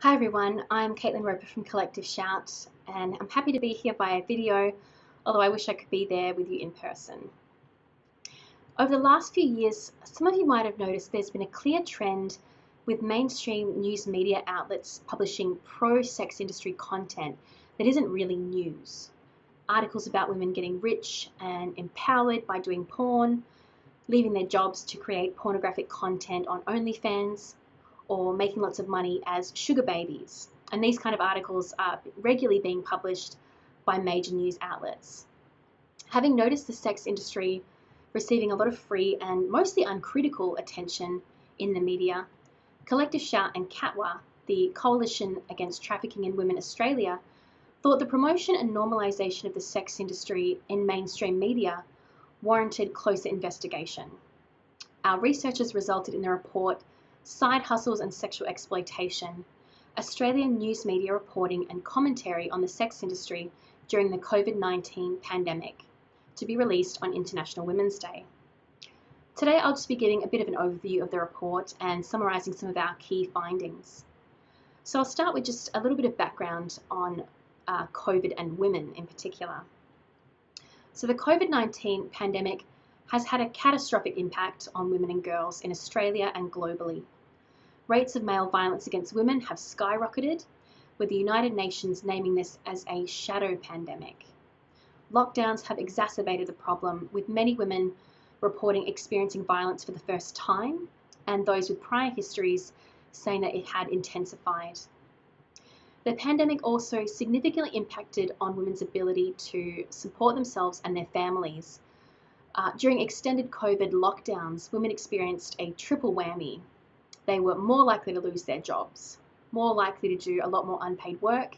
Hi everyone, I'm Caitlin Roper from Collective Shout, and I'm happy to be here via video, although I wish I could be there with you in person. Over the last few years, some of you might have noticed there's been a clear trend with mainstream news media outlets publishing pro-sex industry content that isn't really news. Articles about women getting rich and empowered by doing porn, leaving their jobs to create pornographic content on OnlyFans, or making lots of money as sugar babies. And these kind of articles are regularly being published by major news outlets. Having noticed the sex industry receiving a lot of free and mostly uncritical attention in the media, Collective Shout and CATWA, the Coalition Against Trafficking in Women Australia, thought the promotion and normalisation of the sex industry in mainstream media warranted closer investigation. Our researchers resulted in the report Side Hustles and Sexual Exploitation, Australian News Media Reporting and Commentary on the Sex Industry during the COVID-19 Pandemic, to be released on International Women's Day. Today I'll just be giving a bit of an overview of the report and summarising some of our key findings. So I'll start with just a little bit of background on COVID and women in particular. So the COVID-19 pandemic has had a catastrophic impact on women and girls in Australia and globally. Rates of male violence against women have skyrocketed, with the United Nations naming this as a shadow pandemic. Lockdowns have exacerbated the problem, with many women reporting experiencing violence for the first time, and those with prior histories saying that it had intensified. The pandemic also significantly impacted on women's ability to support themselves and their families. During extended COVID lockdowns, women experienced a triple whammy. They were more likely to lose their jobs, more likely to do a lot more unpaid work,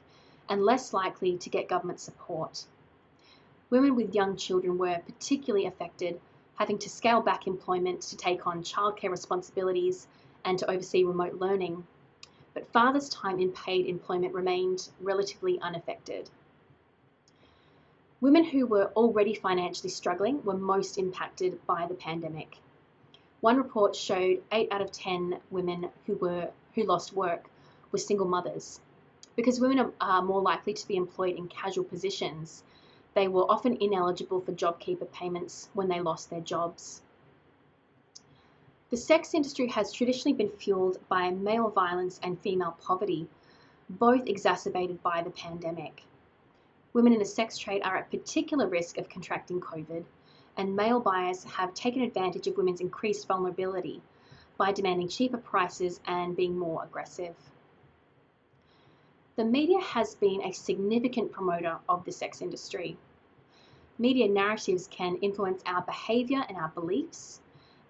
and less likely to get government support. Women with young children were particularly affected, having to scale back employment to take on childcare responsibilities and to oversee remote learning. But fathers' time in paid employment remained relatively unaffected. Women who were already financially struggling were most impacted by the pandemic. One report showed 8 out of 10 women who lost work were single mothers. Because women are more likely to be employed in casual positions, they were often ineligible for JobKeeper payments when they lost their jobs. The sex industry has traditionally been fueled by male violence and female poverty, both exacerbated by the pandemic. Women in the sex trade are at particular risk of contracting COVID, and male buyers have taken advantage of women's increased vulnerability by demanding cheaper prices and being more aggressive. The media has been a significant promoter of the sex industry. Media narratives can influence our behaviour and our beliefs,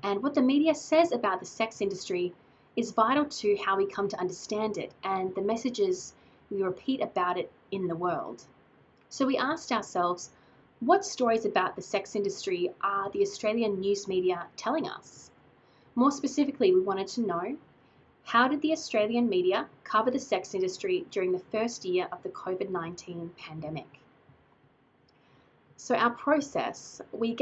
and what the media says about the sex industry is vital to how we come to understand it and the messages we repeat about it in the world. So we asked ourselves, what stories about the sex industry are the Australian news media telling us? More specifically, we wanted to know, how did the Australian media cover the sex industry during the first year of the COVID-19 pandemic? So our process, we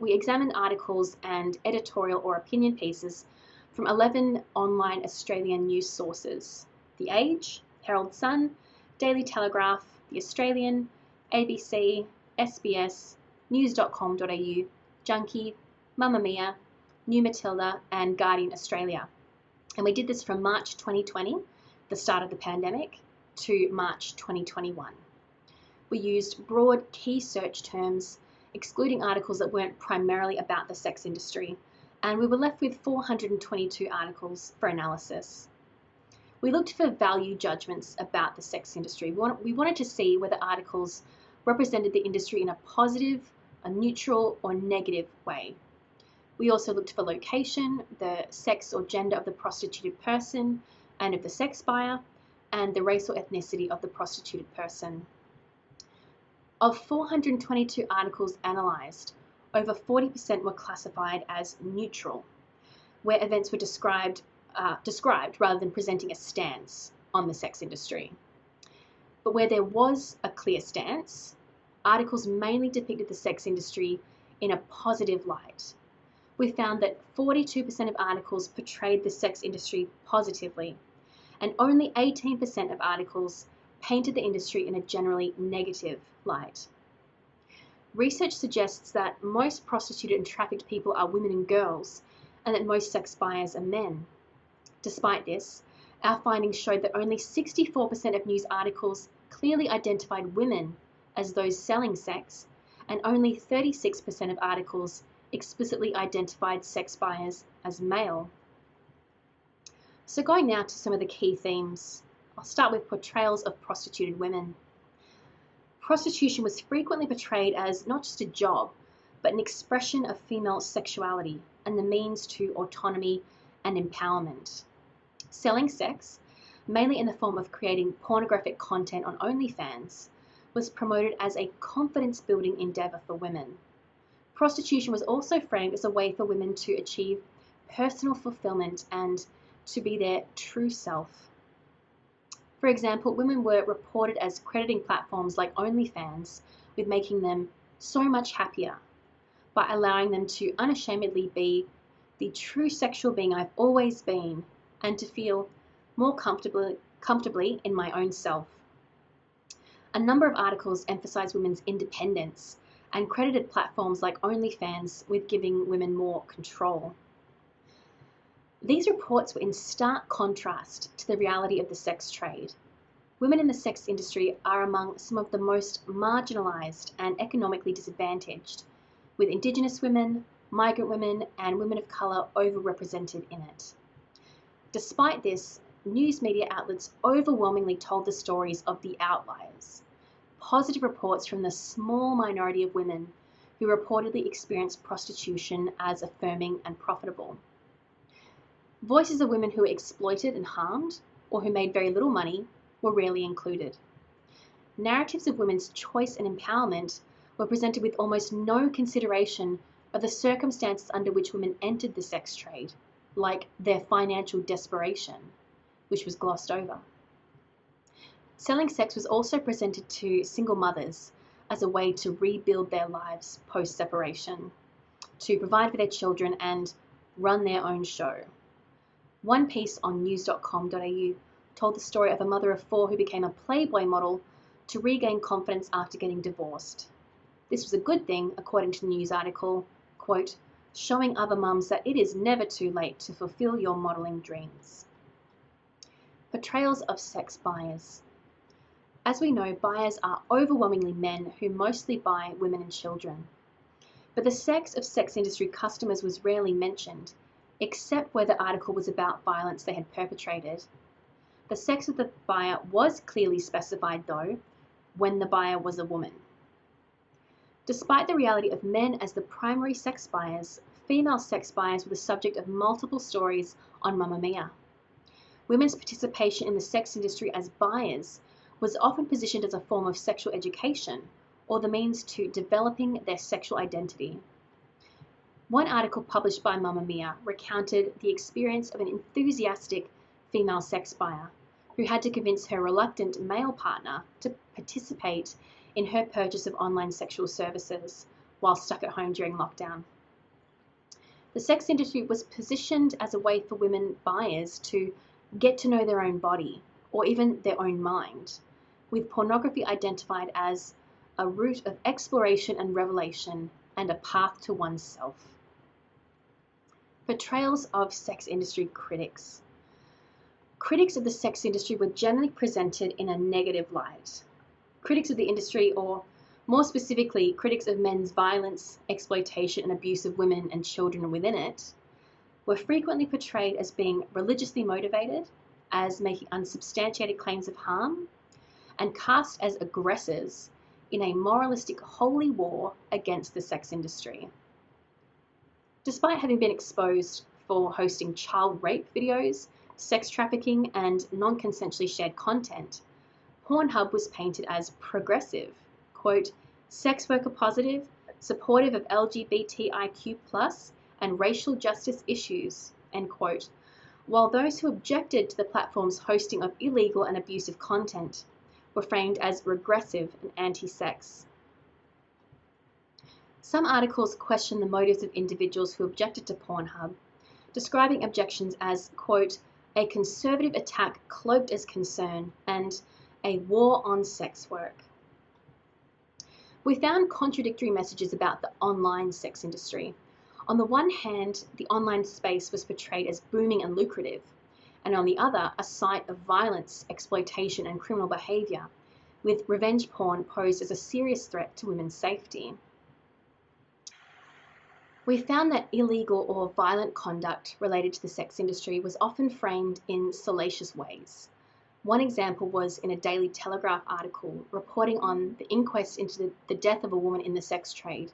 examined articles and editorial or opinion pieces from 11 online Australian news sources: The Age, Herald Sun, Daily Telegraph, The Australian, ABC, SBS, news.com.au, Junkie, Mamamia, New Matilda, and Guardian Australia. And we did this from March 2020, the start of the pandemic, to March 2021. We used broad key search terms, excluding articles that weren't primarily about the sex industry, and we were left with 422 articles for analysis. We looked for value judgments about the sex industry. We wanted to see whether articles represented the industry in a positive, a neutral, or negative way. We also looked for location, the sex or gender of the prostituted person and of the sex buyer, and the race or ethnicity of the prostituted person. Of 422 articles analysed, over 40% were classified as neutral, where events were described rather than presenting a stance on the sex industry. But where there was a clear stance, articles mainly depicted the sex industry in a positive light. We found that 42% of articles portrayed the sex industry positively, and only 18% of articles painted the industry in a generally negative light. Research suggests that most prostituted and trafficked people are women and girls, and that most sex buyers are men. Despite this, our findings showed that only 64% of news articles clearly identified women as those selling sex, and only 36% of articles explicitly identified sex buyers as male. So going now to some of the key themes, I'll start with portrayals of prostituted women. Prostitution was frequently portrayed as not just a job, but an expression of female sexuality and the means to autonomy and empowerment. Selling sex, mainly in the form of creating pornographic content on OnlyFans, was promoted as a confidence-building endeavor for women. Prostitution was also framed as a way for women to achieve personal fulfillment and to be their true self. For example, women were reported as crediting platforms like OnlyFans with making them so much happier by allowing them to unashamedly be the true sexual being I've always been and to feel more comfortably in my own self. A number of articles emphasized women's independence and credited platforms like OnlyFans with giving women more control. These reports were in stark contrast to the reality of the sex trade. Women in the sex industry are among some of the most marginalized and economically disadvantaged, with Indigenous women, migrant women, and women of color overrepresented in it. Despite this, news media outlets overwhelmingly told the stories of the outliers, positive reports from the small minority of women who reportedly experienced prostitution as affirming and profitable. Voices of women who were exploited and harmed, or who made very little money, were rarely included. Narratives of women's choice and empowerment were presented with almost no consideration of the circumstances under which women entered the sex trade, like their financial desperation, which was glossed over. Selling sex was also presented to single mothers as a way to rebuild their lives post-separation, to provide for their children and run their own show. One piece on news.com.au told the story of a mother of 4 who became a Playboy model to regain confidence after getting divorced. This was a good thing, according to the news article, quote, showing other mums that it is never too late to fulfill your modeling dreams. Portrayals of sex buyers. As we know, buyers are overwhelmingly men who mostly buy women and children. But the sex of sex industry customers was rarely mentioned, except where the article was about violence they had perpetrated. The sex of the buyer was clearly specified, though, when the buyer was a woman. Despite the reality of men as the primary sex buyers, female sex buyers were the subject of multiple stories on Mamma Mia. Women's participation in the sex industry as buyers was often positioned as a form of sexual education or the means to developing their sexual identity. One article published by Mamma Mia recounted the experience of an enthusiastic female sex buyer who had to convince her reluctant male partner to participate in her purchase of online sexual services while stuck at home during lockdown. The sex industry was positioned as a way for women buyers to get to know their own body or even their own mind, with pornography identified as a route of exploration and revelation and a path to oneself. Portrayals of sex industry critics. Critics of the sex industry were generally presented in a negative light. Critics of the industry, or more specifically, critics of men's violence, exploitation, and abuse of women and children within it, were frequently portrayed as being religiously motivated, as making unsubstantiated claims of harm, and cast as aggressors in a moralistic holy war against the sex industry. Despite having been exposed for hosting child rape videos, sex trafficking, and non-consensually shared content, Pornhub was painted as progressive, quote, sex worker positive, supportive of LGBTIQ+, and racial justice issues, end quote, while those who objected to the platform's hosting of illegal and abusive content were framed as regressive and anti-sex. Some articles question the motives of individuals who objected to Pornhub, describing objections as, quote, a conservative attack cloaked as concern, and a war on sex work. We found contradictory messages about the online sex industry. On the one hand, the online space was portrayed as booming and lucrative, and on the other, a site of violence, exploitation, and criminal behaviour, with revenge porn posed as a serious threat to women's safety. We found that illegal or violent conduct related to the sex industry was often framed in salacious ways. One example was in a Daily Telegraph article reporting on the inquest into the death of a woman in the sex trade,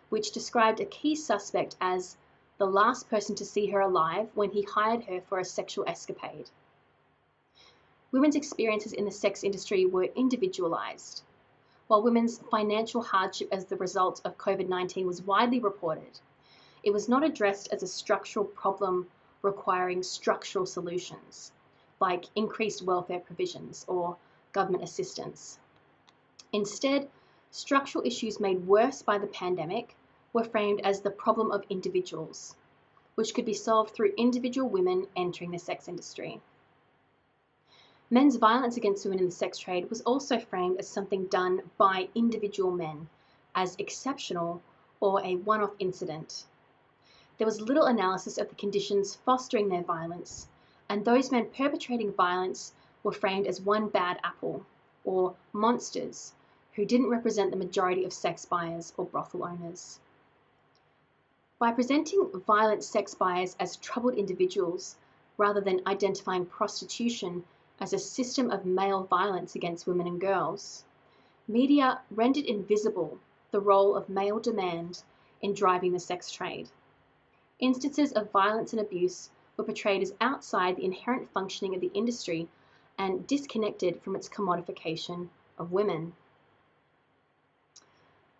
which described a key suspect as the last person to see her alive when he hired her for a sexual escapade. Women's experiences in the sex industry were individualised. While women's financial hardship as the result of COVID-19 was widely reported, it was not addressed as a structural problem requiring structural solutions, like increased welfare provisions or government assistance. Instead, structural issues made worse by the pandemic were framed as the problem of individuals, which could be solved through individual women entering the sex industry. Men's violence against women in the sex trade was also framed as something done by individual men, as exceptional or a one-off incident. There was little analysis of the conditions fostering their violence, and those men perpetrating violence were framed as one bad apple, or monsters, who didn't represent the majority of sex buyers or brothel owners. By presenting violent sex buyers as troubled individuals, rather than identifying prostitution as a system of male violence against women and girls, media rendered invisible the role of male demand in driving the sex trade. Instances of violence and abuse were portrayed as outside the inherent functioning of the industry and disconnected from its commodification of women.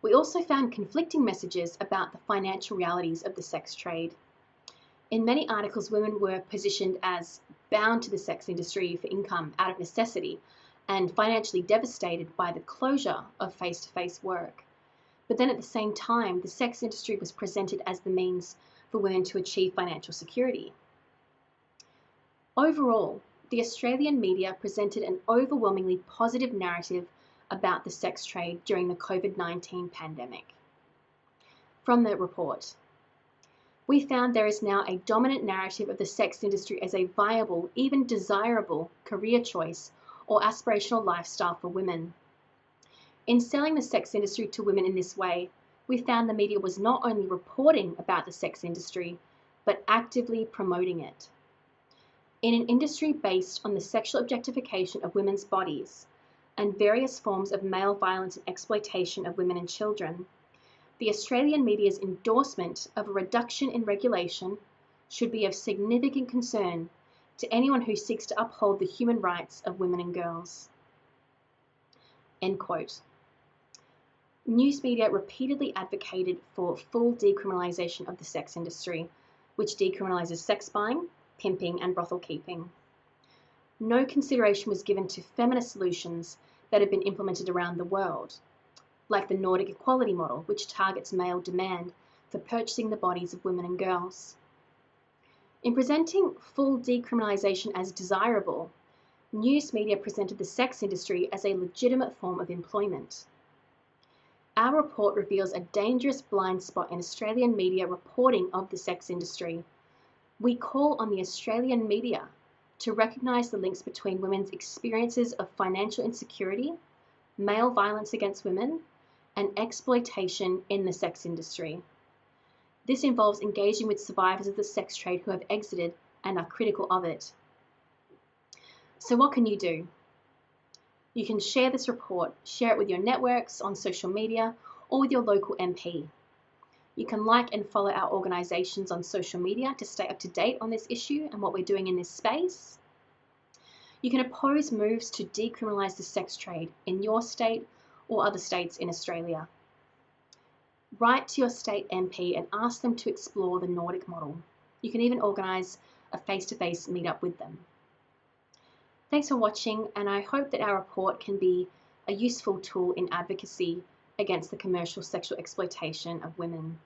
We also found conflicting messages about the financial realities of the sex trade. In many articles, women were positioned as bound to the sex industry for income out of necessity and financially devastated by the closure of face-to-face work. But then at the same time, the sex industry was presented as the means for women to achieve financial security. Overall, the Australian media presented an overwhelmingly positive narrative about the sex trade during the COVID-19 pandemic. From the report, we found there is now a dominant narrative of the sex industry as a viable, even desirable, career choice or aspirational lifestyle for women. In selling the sex industry to women in this way, we found the media was not only reporting about the sex industry, but actively promoting it. In an industry based on the sexual objectification of women's bodies and various forms of male violence and exploitation of women and children, the Australian media's endorsement of a reduction in regulation should be of significant concern to anyone who seeks to uphold the human rights of women and girls. End quote. News media repeatedly advocated for full decriminalisation of the sex industry, which decriminalises sex buying, pimping, and brothel keeping. No consideration was given to feminist solutions that have been implemented around the world, like the Nordic equality model, which targets male demand for purchasing the bodies of women and girls. In presenting full decriminalisation as desirable, news media presented the sex industry as a legitimate form of employment. Our report reveals a dangerous blind spot in Australian media reporting of the sex industry. We call on the Australian media to recognise the links between women's experiences of financial insecurity, male violence against women, and exploitation in the sex industry. This involves engaging with survivors of the sex trade who have exited and are critical of it. So what can you do? You can share this report, share it with your networks, on social media, or with your local MP. You can like and follow our organisations on social media to stay up to date on this issue and what we're doing in this space. You can oppose moves to decriminalise the sex trade in your state or other states in Australia. Write to your state MP and ask them to explore the Nordic model. You can even organise a face-to-face meetup with them. Thanks for watching, and I hope that our report can be a useful tool in advocacy against the commercial sexual exploitation of women.